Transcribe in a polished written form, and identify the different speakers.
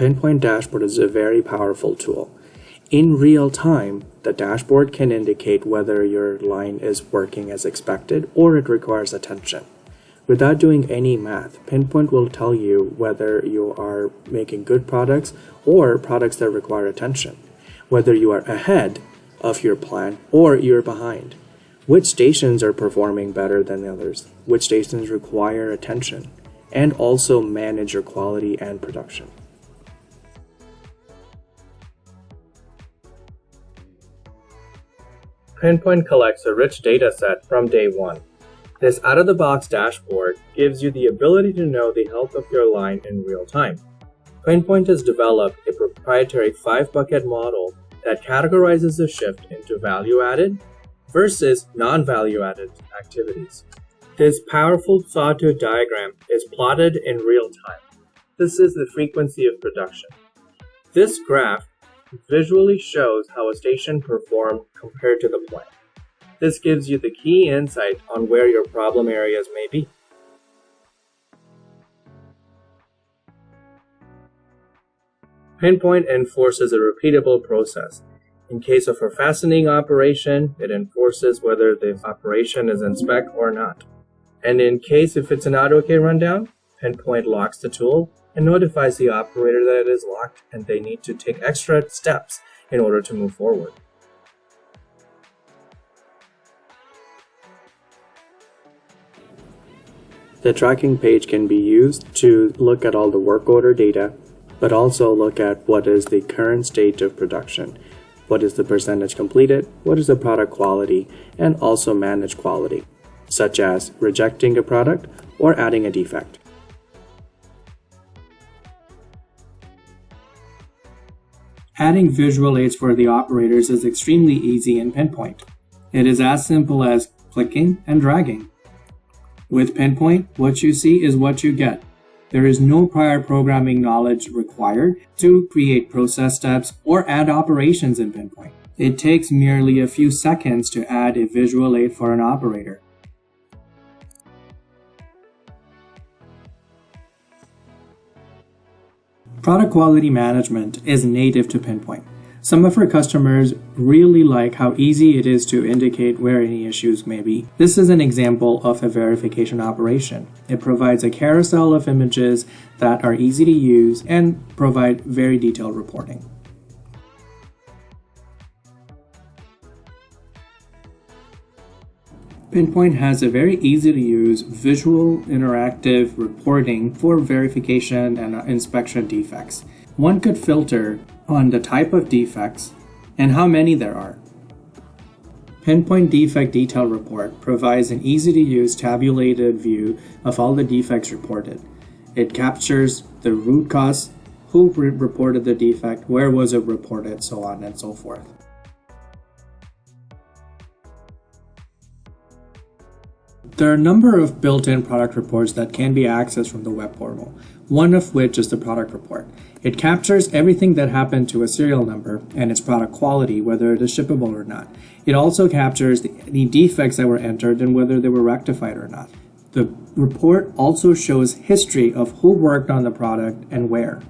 Speaker 1: PINpoint Dashboard is a very powerful tool. In real time, the dashboard can indicate whether your line is working as expected or it requires attention. Without doing any math, PINpoint will tell you whether you are making good products or products that require attention, whether you are ahead of your plan or you're behind, which stations are performing better than the others, which stations require attention, and also manage your quality and production. PINpoint collects a rich data set from day one. This out-of-the-box dashboard gives you the ability to know the health of your line in real time. PINpoint has developed a proprietary 5-bucket model that categorizes the shift into value-added versus non-value-added activities. This powerful sawtooth diagram is plotted in real time. This is the frequency of production. This graph visually shows how a station performed compared to the plan. This gives you the key insight on where your problem areas may be. PINpoint enforces a repeatable process. In case of a fastening operation, it enforces whether the operation is in spec or not. And in case if it's an AutoK rundown, PINpoint locks the tool and notifies the operator that it is locked and they need to take extra steps in order to move forward. The tracking page can be used to look at all the work order data, but also look at what is the current state of production, what is the percentage completed, what is the product quality, and also manage quality, such as rejecting a product or adding a defect. Adding visual aids for the operators is extremely easy in PINpoint. It is as simple as clicking and dragging. With PINpoint, what you see is what you get. There is no prior programming knowledge required to create process steps or add operations in PINpoint. It takes merely a few seconds to add a visual aid for an operator. Product quality management is native to PINpoint. Some of our customers really like how easy it is to indicate where any issues may be. This is an example of a verification operation. It provides a carousel of images that are easy to use and provide very detailed reporting. PINpoint has a very easy to use visual interactive reporting for verification and inspection defects. One could filter on the type of defects and how many there are. PINpoint Defect Detail Report provides an easy-to-use tabulated view of all the defects reported. It captures the root cause, who reported the defect, where was it reported, so on and so forth. There are a number of built-in product reports that can be accessed from the web portal, one of which is the product report. It captures everything that happened to a serial number and its product quality, whether it is shippable or not. It also captures any defects that were entered and whether they were rectified or not. The report also shows history of who worked on the product and where.